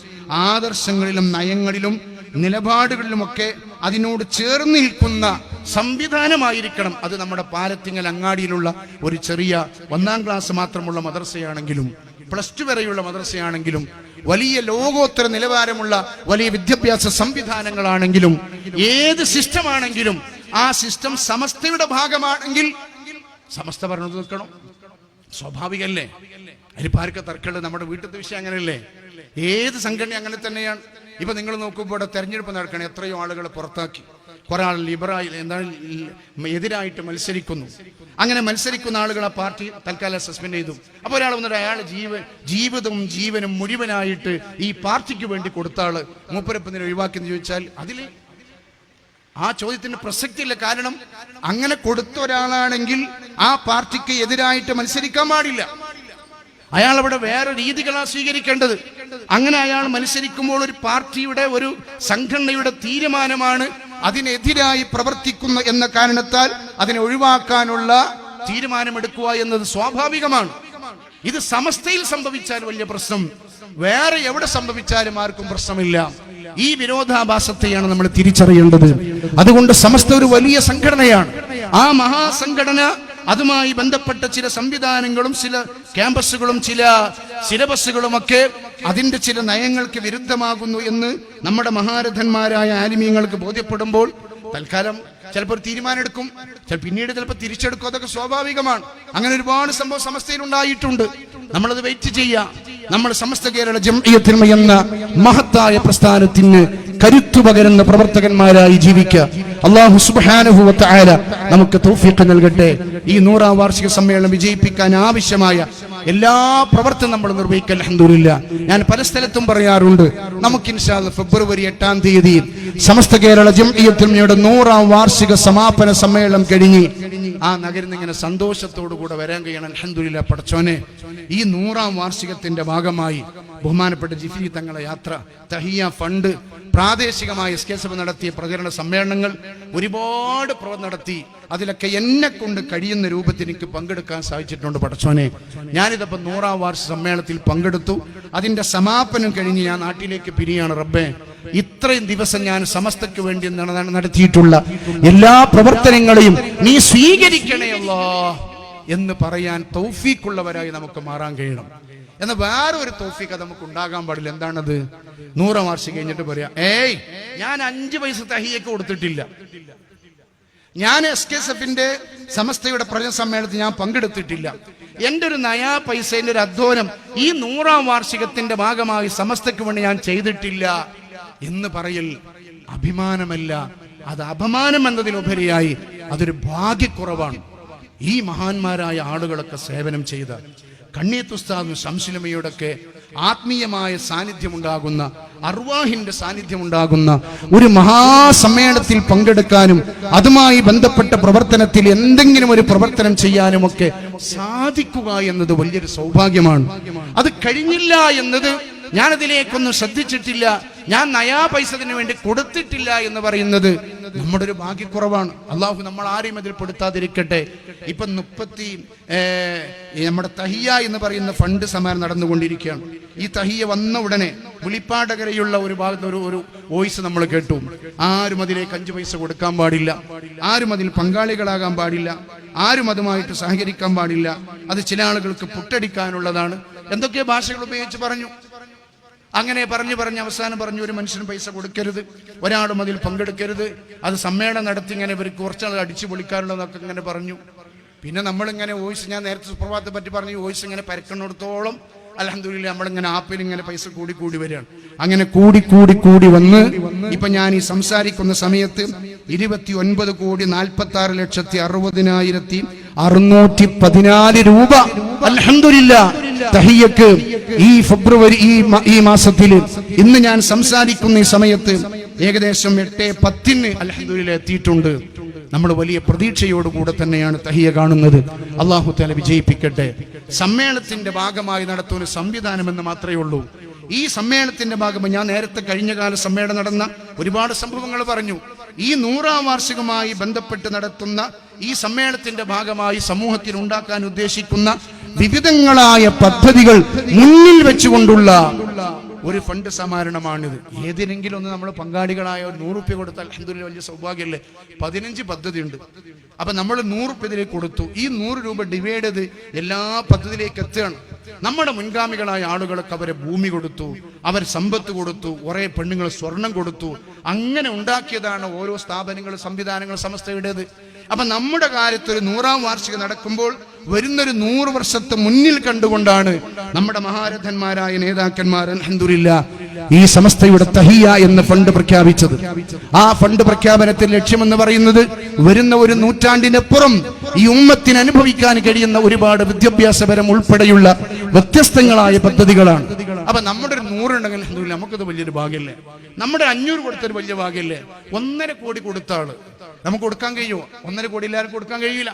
ആദർശങ്ങളിലും നയങ്ങളിലും നിലപാടുകളിലുമൊക്കെ അതിനോട് ചേർന്ന് നിൽക്കുന്ന സംവിധാനമായിരിക്കണം. അത് നമ്മുടെ പാലത്തിങ്ങൽ അങ്ങാടിയിലുള്ള ഒരു ചെറിയ 1ാം ക്ലാസ് മാത്രമുള്ള മദ്രസയാണെങ്കിലും +2 വരെയുള്ള മദ്രസയാണെങ്കിലും വലിയ ലോകോത്തര നിലവാരമുള്ള വലിയ വിദ്യാഭ്യാസ സംവിധാനങ്ങളാണെങ്കിലും ഏത് സിസ്റ്റമാണെങ്കിലും ആ സിസ്റ്റം സമസ്തയുടെ ഭാഗമാണെങ്കിൽ സമസ്ത പറഞ്ഞു നിൽക്കണം. സ്വാഭാവികല്ലേ? അതിപ്പാർക്ക് തർക്കമുള്ളത്? നമ്മുടെ വീട്ടിലത്തെ വിഷയം അങ്ങനെയല്ലേ? ഏത് സംഘടന അങ്ങനെ തന്നെയാണ്. ഇപ്പൊ നിങ്ങൾ നോക്കുമ്പോൾ ഇവിടെ തെരഞ്ഞെടുപ്പ് നടക്കണം, എത്രയോ ആളുകളെ പുറത്താക്കി, കുറെ ആൾ ലിബറൽ എന്താണ് എതിരായിട്ട് മത്സരിക്കുന്നു. അങ്ങനെ മത്സരിക്കുന്ന ആളുകൾ ആ പാർട്ടി തൽക്കാലം സസ്പെൻഡ് ചെയ്തു. അപ്പോൾ ഒരാൾ വന്നിട്ട് അയാൾ ജീവിതവും ജീവനും മുഴുവനായിട്ട് ഈ പാർട്ടിക്ക് വേണ്ടി കൊടുത്ത ആള് മൂപ്പരപ്പതിനെ ഒഴിവാക്കിയെന്ന് ചോദിച്ചാൽ അതിൽ ആ ചോദ്യത്തിന് പ്രസക്തിയില്ല. കാരണം അങ്ങനെ കൊടുത്ത ഒരാളാണെങ്കിൽ ആ പാർട്ടിക്ക് എതിരായിട്ട് മത്സരിക്കാൻ പാടില്ല. അയാൾ അവിടെ വേറെ രീതികളാണ് സ്വീകരിക്കേണ്ടത്. അങ്ങനെ അയാൾ മത്സരിക്കുമ്പോൾ ഒരു പാർട്ടിയുടെ ഒരു സംഘടനയുടെ തീരുമാനമാണ് അതിനെതിരായി പ്രവർത്തിക്കുന്ന എന്ന കാരണത്താൽ അതിനെ ഒഴിവാക്കാനുള്ള തീരുമാനമെടുക്കുക എന്നത് സ്വാഭാവികമാണ്. ഇത് സമസ്തയിൽ സംഭവിച്ചാൽ വലിയ പ്രശ്നം, വേറെ എവിടെ സംഭവിച്ചാലും ആർക്കും പ്രശ്നമില്ല. ഈ വിരോധാഭാസത്തെയാണ് നമ്മൾ തിരിച്ചറിയേണ്ടത്. അതുകൊണ്ട് സമസ്ത ഒരു വലിയ സംഘടനയാണ്. ആ മഹാസംഘടന അതുമായി ബന്ധപ്പെട്ട ചില സംവിധാനങ്ങളും ചില ക്യാമ്പസുകളും ചില സിലബസുകളുമൊക്കെ അതിന്റെ ചില നയങ്ങൾക്ക് വിരുദ്ധമാകുന്നു എന്ന് നമ്മുടെ മഹാരഥന്മാരായ ആലിമീങ്ങൾക്ക് ബോധ്യപ്പെടുമ്പോൾ തൽക്കാലം ചിലപ്പോൾ ഒരു തീരുമാനം എടുക്കും, പിന്നീട് ചിലപ്പോൾ തിരിച്ചെടുക്കും. അതൊക്കെ സ്വാഭാവികമാണ്. അങ്ങനെ ഒരുപാട് സംഭവം സമസ്തയിൽ ഉണ്ടായിട്ടുണ്ട്. നമ്മളത് വെയിറ്റ് ചെയ്യാം. നമ്മൾ സമസ്ത കേരള ജംഇയ്യത്തുൽ ഉലമ എന്ന മഹത്തായ പ്രസ്ഥാനത്തിന് കരുത്തു പകരുന്ന പ്രവർത്തകന്മാരായി ജീവിക്കുക. അല്ലാഹു സുബ്ഹാനഹു വ തആല നമുക്ക് തൗഫീഖ് നൽകട്ടെ. ഈ 100ാം വാർഷിക സമ്മേളനം വിജയിപ്പിക്കാൻ ആവശ്യമായ എല്ലാ പ്രവർത്തനം നമ്മൾ നിർവഹിക്കുക. അൽഹംദുലില്ലാ. ഞാൻ പല സ്ഥലത്തും പറയാറുണ്ട്, നമുക്ക് ഇൻഷാ അല്ലാഹ് ഫെബ്രുവരി 8ാം തീയതി സമസ്ത കേരള ജംഇയ്യത്തുൽ ഉലമയുടെ 100ാം വാർഷിക സമാപന സമ്മേളനം കഴിഞ്ഞ് ആ നഗരത്തിൽ ഇങ്ങനെ സന്തോഷത്തോടു കൂടെ വരാൻ കഴിയണം. അൽഹംദുലില്ലാ. പടച്ചോനെ, ഈ 100ാം വാർഷികത്തിന്റെ ഭാഗമായി ബഹുമാനപ്പെട്ട ജിഫ്രി തങ്ങളെ യാത്ര, തഹിയ ഫണ്ട്, പ്രാദേശികമായ SKSF നടത്തിയ പ്രചരണ സമ്മേളനങ്ങൾ, ഒരുപാട് നടത്തി. അതിലൊക്കെ എന്നെ കൊണ്ട് കഴിയുന്ന രൂപത്തിൽ എനിക്ക് പങ്കെടുക്കാൻ സാധിച്ചിട്ടുണ്ട്. പടച്ചോനെ, ഞാനിതപ്പോൾ 100ാം വാർഷിക സമ്മേളനത്തിൽ പങ്കെടുത്തു. അതിന്റെ സമാപനം കഴിഞ്ഞ് ഞാൻ നാട്ടിലേക്ക് പിരിയാണ്. റബ്ബേ, ഇത്രയും ദിവസം ഞാൻ സമസ്തയ്ക്ക് വേണ്ടി നടത്തിയിട്ടുള്ള എല്ലാ പ്രവർത്തനങ്ങളെയും നീ സ്വീകരിക്കണേ അല്ലാഹ് എന്ന് പറയാൻ തൗഫീഖുള്ളവരായി നമുക്ക് മാറാൻ കഴിയണം. എന്നാൽ വേറെ ഒരു തൗഫീഖ് നമുക്ക് ഉണ്ടാകാൻ പാടില്ല. എന്താണത്? 100ാം വാർഷികം കഴിഞ്ഞിട്ട് പറയാ, ഏയ് ഞാൻ 5 പൈസ തഹിയക്ക് കൊടുത്തിട്ടില്ല, ഞാൻ SKSFന്റെ സമസ്തയുടെ പ്രചരണ സമ്മേളനത്തിൽ ഞാൻ പങ്കെടുത്തിട്ടില്ല, എൻ്റെ ഒരു നയാ പൈസേന്റെ ഒരു അധ്വാനം ഈ 100ാം വാർഷികത്തിന്റെ ഭാഗമായി സമസ്തയ്ക്ക് വേണ്ടി ഞാൻ ചെയ്തിട്ടില്ല എന്ന് പറയൽ അഭിമാനമല്ല, അത് അപമാനം എന്നതിലുപരിയായി അതൊരു ഭാഗ്യക്കുറവാണ്. ഈ മഹാന്മാരായ ആളുകളൊക്കെ സേവനം ചെയ്ത കണ്ണിയത്ത് ഉസ്താദും ശംസുലമയോടൊക്കെ ആത്മീയമായ സാന്നിധ്യമുണ്ടാകുന്ന, അർവാഹിന്റെ സാന്നിധ്യമുണ്ടാകുന്ന ഒരു മഹാസമ്മേളനത്തിൽ പങ്കെടുക്കാനും അതുമായി ബന്ധപ്പെട്ട പ്രവർത്തനത്തിൽ എന്തെങ്കിലും ഒരു പ്രവർത്തനം ചെയ്യാനുമൊക്കെ സാധിക്കുക എന്നത് വലിയൊരു സൗഭാഗ്യമാണ്. അത് കഴിഞ്ഞില്ല എന്നത്, ഞാനതിലേക്കൊന്നും ശ്രദ്ധിച്ചിട്ടില്ല, ഞാൻ നയാ പൈസത്തിന് വേണ്ടി കൊടുത്തിട്ടില്ല എന്ന് പറയുന്നത് നമ്മുടെ ഒരു ഭാഗ്യക്കുറവാണ്. അള്ളാഹു നമ്മൾ ആരെയും അതിൽ പെടുത്താതിരിക്കട്ടെ. ഇപ്പൊ നമ്മുടെ തഹിയ എന്ന് പറയുന്ന ഫണ്ട് സമാരം നടന്നുകൊണ്ടിരിക്കുകയാണ്. ഈ തഹിയ വന്ന ഉടനെ വിളിപ്പാടകരയുള്ള ഒരു ഭാഗത്ത് ഒരു വോയിസ് നമ്മൾ കേട്ടു. ആരും അതിലേക്ക് 5 പൈസ കൊടുക്കാൻ പാടില്ല, ആരും അതിൽ പങ്കാളികളാകാൻ പാടില്ല, ആരും അതുമായിട്ട് സഹകരിക്കാൻ പാടില്ല, അത് ചില ആളുകൾക്ക് പുട്ടടിക്കാനുള്ളതാണ്, എന്തൊക്കെ ഭാഷകൾ ഉപയോഗിച്ച് പറഞ്ഞു. അങ്ങനെ പറഞ്ഞ് അവസാനം പറഞ്ഞു, ഒരു മനുഷ്യന് പൈസ കൊടുക്കരുത്, ഒരാളും അതിൽ പങ്കെടുക്കരുത്, അത് സമ്മേളനം നടത്തി ഇങ്ങനെ ഇവർക്ക് കുറച്ചാൾ അടിച്ചു പൊളിക്കാനുള്ളതൊക്കെ ഇങ്ങനെ പറഞ്ഞു. പിന്നെ നമ്മളിങ്ങനെ വോയിസ്, ഞാൻ നേരത്തെ സുപ്രഭാതത്തെ പറ്റി പറഞ്ഞു, വോയിസ് ഇങ്ങനെ പരക്കുന്നിടത്തോളം അൽഹംദുലില്ലാ നമ്മളിങ്ങനെ ആപ്പിൽ ഇങ്ങനെ പൈസ കൂടി വരികയാണ്. അങ്ങനെ കൂടി വന്ന് ഇപ്പൊ ഞാൻ ഈ സംസാരിക്കുന്ന സമയത്ത് 29,40,60,614 രൂപ അൽഹംദുലില്ലാ തഹിയക്ക് ഈ ഫെബ്രുവരി ഈ മാസത്തിൽ ഇന്ന് ഞാൻ സംസാരിക്കുന്ന ഈ സമയത്ത് ഏകദേശം 8:10 അൽഹംദുലില്ലാ എത്തിയിട്ടുണ്ട്. നമ്മൾ വലിയ പ്രതീക്ഷയോടുകൂടെ തന്നെയാണ് തഹിയ കാണുന്നത്. അല്ലാഹു തആല വിജയിപ്പിക്കട്ടെ. സമ്മേളനത്തിന്റെ ഭാഗമായി നടത്തുന്ന സംവിധാനം എന്ന് മാത്രമേ ഉള്ളൂ. ഈ സമ്മേളനത്തിന്റെ ഭാഗമായി ഞാൻ നേരത്തെ കഴിഞ്ഞ കാല സമ്മേളനം നടന്ന ഒരുപാട് സംഭവങ്ങൾ പറഞ്ഞു. ഈ 100ാം വാർഷികമായി ബന്ധപ്പെട്ട് നടത്തുന്ന ഈ സമ്മേളനത്തിന്റെ ഭാഗമായി സമൂഹത്തിൽ ഉണ്ടാക്കാൻ ഉദ്ദേശിക്കുന്ന വിവിധങ്ങളായ പദ്ധതികൾ മുന്നിൽ വെച്ചുകൊണ്ടുള്ള ഒരു ഫണ്ട് സമാഹരണമാണിത്. ഏതിനെങ്കിലും ഒന്ന് നമ്മൾ പങ്കാളികളായ ഒരു 100 രൂപ കൊടുത്താൽ അൽഹംദുലില്ലാഹ് വലിയ സൗഭാഗ്യമല്ലേ. 15 പദ്ധതിയുണ്ട്. അപ്പൊ നമ്മൾ 100 രൂപ ഇതിലേക്ക് കൊടുത്തു. ഈ 100 രൂപ ഡിവൈഡ് ചെയ്ത് എല്ലാ പദ്ധതിയിലേക്ക് എത്തുകയാണ്. നമ്മുടെ മുൻഗാമികളായ ആളുകൾക്ക് അവരെ ഭൂമി കൊടുത്തു, അവർ സമ്പത്ത് കൊടുത്തു, കുറെ പെണ്ണുങ്ങൾ സ്വർണം കൊടുത്തു. അങ്ങനെ ഉണ്ടാക്കിയതാണ് ഓരോ സ്ഥാപനങ്ങളും സംവിധാനങ്ങളും സമസ്തയുടേത്. അപ്പൊ നമ്മുടെ കാര്യത്തിൽ ഒരു 100ാം വാർഷികം നടക്കുമ്പോൾ വരുന്നൊരു 100 വർഷത്തെ മുന്നിൽ കണ്ടുകൊണ്ടാണ് നമ്മുടെ മഹാരഥന്മാരായ നേതാക്കന്മാർ അൽഹംദുലില്ലാഹ് ഈ സമസ്തയുടെ തഹിയ എന്ന ഫണ്ട് പ്രഖ്യാപിച്ചത്. ആ ഫണ്ട് പ്രഖ്യാപനത്തിൽ ലക്ഷ്യമെന്ന് പറയുന്നത് വരുന്ന ഒരു നൂറ്റാണ്ടിനപ്പുറം ഈ ഉമ്മത്തിന് അനുഭവിക്കാൻ കഴിയുന്ന ഒരുപാട് വിദ്യാഭ്യാസപരം ഉൾപ്പെടെയുള്ള വ്യത്യസ്തങ്ങളായ പദ്ധതികളാണ്. അപ്പൊ നമ്മുടെ ഒരു 100 ഉണ്ടെങ്കിൽ അൽഹംദുലില്ലാഹ് നമുക്കത് വലിയൊരു ഭാഗ്യമല്ലേ. നമ്മുടെ 500 കൊടുത്തൊരു വലിയ ഭാഗ്യമല്ലേ. 1.5 കോടി കൊടുത്ത ആള് നമുക്ക് കൊടുക്കാൻ കഴിയുമോ? 1.5 കോടി എല്ലാവർക്കും കൊടുക്കാൻ കഴിയില്ല.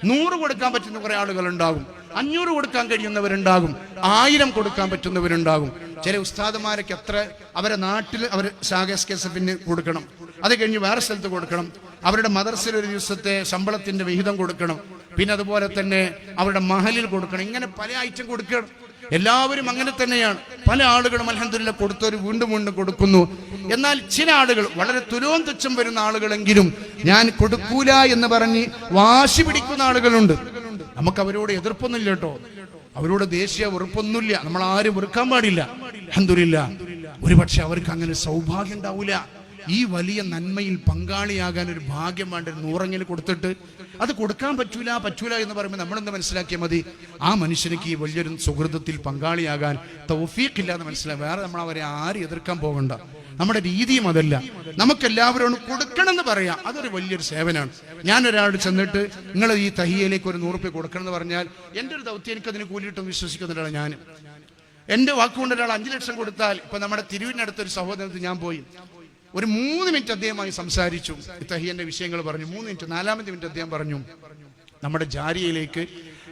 100 കൊടുക്കാൻ പറ്റുന്ന കുറെ ആളുകൾ ഉണ്ടാകും, 500 കൊടുക്കാൻ കഴിയുന്നവരുണ്ടാകും, 1000 കൊടുക്കാൻ പറ്റുന്നവരുണ്ടാകും. ചില ഉസ്താദുമാരൊക്കെ എത്ര അവരെ നാട്ടിൽ അവർ SKSF-ന് കൊടുക്കണം, അത് കഴിഞ്ഞ് വേറെ സ്ഥലത്ത് കൊടുക്കണം, അവരുടെ മദർസയിൽ ഒരു ദിവസത്തെ ശമ്പളത്തിന്റെ വിഹിതം കൊടുക്കണം, പിന്നെ അതുപോലെ തന്നെ അവരുടെ മഹലിൽ കൊടുക്കണം. ഇങ്ങനെ പല ഐറ്റം കൊടുക്കണം. എല്ലാവരും അങ്ങനെ തന്നെയാണ്. പല ആളുകളും അൽഹംദുലില്ലാഹ് കൊടുത്തവർ വീണ്ടും വീണ്ടും കൊടുക്കുന്നു. എന്നാൽ ചില ആളുകൾ വളരെ തുലോം തുച്ഛം വരുന്ന ആളുകളെങ്കിലും ഞാൻ കൊടുക്കൂല എന്ന് പറഞ്ഞ് വാശി പിടിക്കുന്ന ആളുകളുണ്ട്. നമുക്ക് അവരോട് എതിർപ്പൊന്നുമില്ല കേട്ടോ, അവരോട് ദേശീയ വെറുപ്പൊന്നുമില്ല. നമ്മൾ ആരും വെറുക്കാൻ പാടില്ല. അൽഹംദുലില്ലാഹ് ഒരുപക്ഷെ അവർക്ക് അങ്ങനെ സൗഭാഗ്യം ഉണ്ടാവില്ല. ഈ വലിയ നന്മയിൽ പങ്കാളിയാകാൻ ഒരു ഭാഗ്യം വേണ്ട. 100 കൊടുത്തിട്ട് അത് കൊടുക്കാൻ പറ്റൂല എന്ന് പറയുമ്പോൾ നമ്മളെന്ത് മനസ്സിലാക്കിയാൽ മതി? ആ മനുഷ്യനിക്ക് ഈ വലിയൊരു സുഹൃതത്തിൽ പങ്കാളിയാകാൻ തൗഫീഖ് ഇല്ല എന്ന് മനസ്സിലായി. വേറെ നമ്മൾ അവരെ ആരും എതിർക്കാൻ പോകണ്ട. നമ്മുടെ രീതിയും അതല്ല. നമുക്കെല്ലാവരോടും കൊടുക്കണം എന്ന് പറയാം, അതൊരു വലിയൊരു സേവനമാണ്. ഞാൻ ഒരാളോട് ചെന്നിട്ട് നിങ്ങൾ ഈ തഹിയയിലേക്ക് ഒരു 100 രൂപ കൊടുക്കണം എന്ന് പറഞ്ഞാൽ എൻ്റെ ഒരു ദൗത്യം എനിക്കതിന് കൂലിയിട്ടും വിശ്വസിക്കുന്നില്ല. ഞാൻ എൻ്റെ വാക്കുകൊണ്ട് ഒരാൾ 5 ലക്ഷം കൊടുത്താൽ, ഇപ്പൊ നമ്മുടെ തിരുവിനടുത്തൊരു സഹോദരത്തിൽ ഞാൻ പോയി ഒരു 3 മിനിറ്റ് അദ്ദേഹമായി സംസാരിച്ചു, തഹിയന്റെ വിഷയങ്ങൾ പറഞ്ഞു. 3 മിനിറ്റ്, 4ാമത്തെ മിനിറ്റ് അദ്ദേഹം പറഞ്ഞു നമ്മുടെ ജാരിയയിലേക്ക്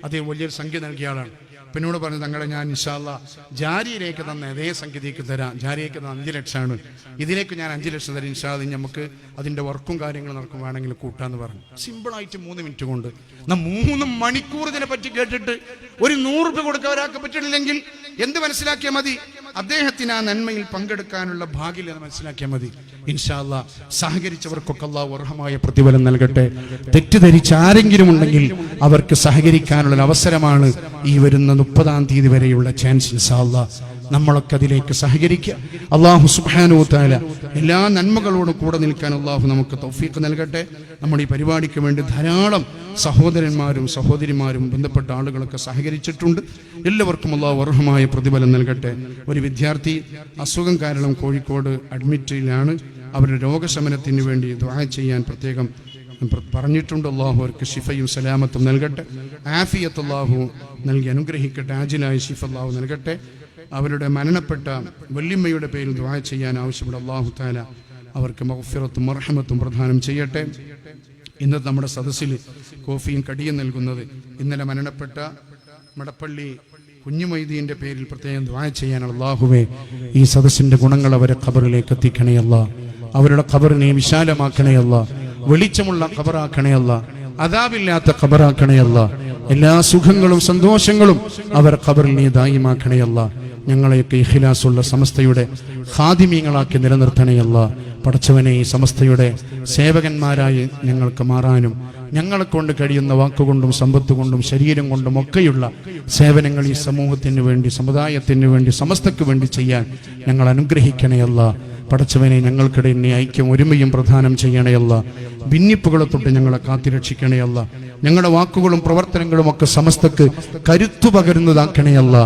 അദ്ദേഹം വലിയൊരു സംഖ്യ നൽകിയ ആളാണ്. പിന്നോട് പറഞ്ഞു തങ്ങളെ ഞാൻ ഇൻഷാ അല്ലാഹ് ജാരിയയിലേക്ക് തന്ന അതേ സംഖ്യയിലേക്ക് തരാം. ജാരിയയ്ക്ക് 5 ലക്ഷമാണ്, ഇതിലേക്ക് ഞാൻ 5 ലക്ഷം തരാം. ഇൻഷാ അല്ലാഹ് നമുക്ക് അതിന്റെ വർക്കും കാര്യങ്ങളും നടക്കും, വേണമെങ്കിൽ കൂട്ടാന്ന് പറഞ്ഞു. സിമ്പിളായിട്ട് 3 മിനിറ്റ് കൊണ്ട് 3 മണിക്കൂർ ഇതിനെ പറ്റി കേട്ടിട്ട് ഒരു 100 രൂപ കൊടുക്കാൻ ഒരാൾക്ക് പറ്റില്ലെങ്കിൽ എന്ത് മനസ്സിലാക്കിയാൽ മതി? അദ്ദേഹത്തിന് ആ നന്മയിൽ പങ്കെടുക്കാനുള്ള ഭാഗ്യം എന്ന് മനസ്സിലാക്കിയാൽ മതി. ഇൻഷാ അല്ലാഹ് സഹകരിച്ചവർക്കൊക്കെ അല്ലാഹു അർഹമായ പ്രതിഫലം നൽകട്ടെ. തെറ്റിദ്ധരിച്ച ആരെങ്കിലും ഉണ്ടെങ്കിൽ അവർക്ക് സഹകരിക്കാനുള്ള അവസരമാണ് ഈ വരുന്ന 30-ാം തീയതി വരെയുള്ള ചാൻസ്. ഇൻഷാ അല്ലാഹ് നമ്മളൊക്കെ അതിലേക്ക് സഹകരിക്കുക. അല്ലാഹു സുബ്ഹാനഹു വ തആല എല്ലാ നന്മകളോടും കൂടെ നിൽക്കാൻ അല്ലാഹു നമുക്ക് തൗഫീഖ് നൽകട്ടെ. നമ്മുടെ ഈ പരിപാടിക്ക് വേണ്ടി ധാരാളം സഹോദരന്മാരും സഹോദരിമാരും ബന്ധപ്പെട്ട ആളുകളൊക്കെ സഹകരിച്ചിട്ടുണ്ട്. എല്ലാവർക്കും അല്ലാഹു അർഹമായ പ്രതിഫലം നൽകട്ടെ. ഒരു വിദ്യാർത്ഥി അസുഖം കാരണം കോഴിക്കോട് അഡ്മിറ്റിലാണ്. അവരുടെ രോഗശമനത്തിന് വേണ്ടി ദുആ ചെയ്യാൻ പ്രത്യേകം പറഞ്ഞിട്ടുണ്ട്. അല്ലാഹു അവർക്ക് ശിഫയും സലാമത്തും നൽകട്ടെ. ആഫിയത്ത് അല്ലാഹു നൽകി അനുഗ്രഹിക്കട്ടെ. ആജിലായ ശിഫ അല്ലാഹു നൽകട്ടെ. അവരുടെ മരണപ്പെട്ട വല്യമ്മയുടെ പേരിൽ ദുആ ചെയ്യാൻ ആവശ്യപ്പെട്ട അല്ലാഹു തആല അവർക്ക് മഗ്ഫിറത്തും മർഹമത്തും പ്രദാനം ചെയ്യട്ടെ. ഇന്നത്തെ നമ്മുടെ സദസ്സിൽ കോഫിയും കടിയും നൽകുന്നത് ഇന്നലെ മരണപ്പെട്ട മടപ്പള്ളി കുഞ്ഞുമൈദീന്റെ പേരിൽ പ്രത്യേകം ദുആ ചെയ്യാൻ അല്ലാഹുവേ ഈ സദസ്സിന്റെ ഗുണങ്ങൾ അവരെ ഖബറിലേക്ക് എത്തിക്കണേ അല്ലാ. അവരുടെ ഖബറിനെ വിശാലമാക്കണേ അല്ലാ. വെളിച്ചമുള്ള ഖബറാക്കണേ അല്ലാ. അദാബില്ലാത്ത ഖബറാക്കണേ അല്ലാ. എല്ലാ സുഖങ്ങളും സന്തോഷങ്ങളും അവർ ഖബറിൽ നീ ദായിമാക്കണേ അല്ലാ. ഞങ്ങളെയൊക്കെ ഇഖ്ലാസുള്ള സമസ്തയുടെ ഖാദിമീങ്ങളാക്കി നിലനിർത്തണേ അല്ലാ. പടച്ചവനെ ഈ സമസ്തയുടെ സേവകന്മാരായി ഞങ്ങൾക്ക് മാറാനും ഞങ്ങളെ കൊണ്ട് കഴിയുന്ന വാക്കുകൊണ്ടും സമ്പത്ത് കൊണ്ടും ശരീരം കൊണ്ടും ഒക്കെയുള്ള സേവനങ്ങൾ ഈ സമൂഹത്തിന് വേണ്ടി സമുദായത്തിന് വേണ്ടി സമസ്തക്ക് വേണ്ടി ചെയ്യാൻ ഞങ്ങൾ അനുഗ്രഹിക്കണേ അല്ലാ. പടച്ചവനെ ഞങ്ങൾക്കിടയിൽ നീ ഐക്യം ഒരുമയും പ്രദാനം ചെയ്യണയല്ല. ഭിന്നിപ്പുകളെ തൊട്ട് ഞങ്ങളെ കാത്തിരക്ഷിക്കണയല്ല. ഞങ്ങളുടെ വാക്കുകളും പ്രവർത്തനങ്ങളും ഒക്കെ സമസ്തക്ക് കരുത്തു പകരുന്നതാക്കണയല്ല.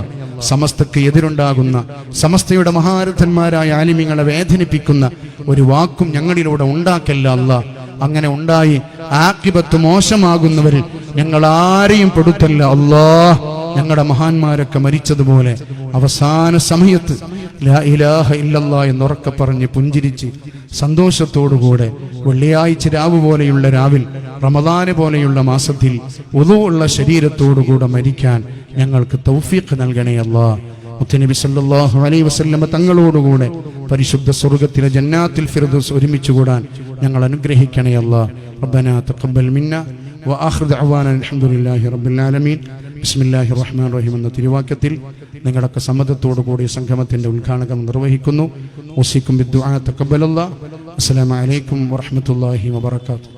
സമസ്തക്ക് എതിരുണ്ടാകുന്ന സമസ്തയുടെ മഹാരഥന്മാരായ ആലിമീങ്ങളെ വേദനിപ്പിക്കുന്ന ഒരു വാക്കും ഞങ്ങളിലൂടെ ഉണ്ടാക്കല്ല അല്ല. അങ്ങനെ ഉണ്ടായി ആഖിബത്ത് മോശമാകുന്നവരിൽ ഞങ്ങൾ ആരെയും പെടുത്തല്ല അല്ലാ. ഞങ്ങളുടെ മഹാന്മാരൊക്കെ മരിച്ചതുപോലെ അവസാന സമയത്ത് ലാ ഇലാഹ ഇല്ലല്ലാ എന്നുറക്കെ പറഞ്ഞ് പുഞ്ചിരിച്ച് സന്തോഷത്തോടുകൂടെ വെള്ളിയാഴ്ച രാവ് പോലെയുള്ള രാവിൽ റമദാന് പോലെയുള്ള മാസത്തിൽ ഉളൂഉള്ള ശരീരത്തോടുകൂടെ മരിക്കാൻ ഞങ്ങൾക്ക് തൗഫീഖ് നൽകണേ അല്ലാ. മുത്തനബി സല്ലല്ലാഹു അലൈഹി വസല്ലമ തങ്ങളോടുകൂടെ പരിശുദ്ധ സ്വർഗ്ഗത്തിലെ ജന്നാത്തുൽ ഫിർദൗസ് ഒരുമിച്ച് കൂടാൻ ഞങ്ങൾ അനുഗ്രഹിക്കണേ അല്ലാഹ്. റബ്ബനാ തഖബ്ബൽ മിന്നാ വആഖിറു ദഅവാനാ അൽഹംദുലില്ലാഹി റബ്ബിൽ ആലമീൻ. ബിസ്മില്ലാഹിർ റഹ്മാനിർ റഹീം എന്ന തിരുവാക്യത്തിൽ നിങ്ങളൊക്കെ സമ്മതത്തോടു കൂടി സംഗമത്തിന്റെ ഉദ്ഘാടനം നിർവഹിക്കുന്നു. ഉസീക്കും ബിദ്ദുആ തഖബ്ബലല്ലാഹ്. അസ്സലാമു അലൈക്കും വറഹ്മത്തുള്ളാഹി വബറകാതുഹു.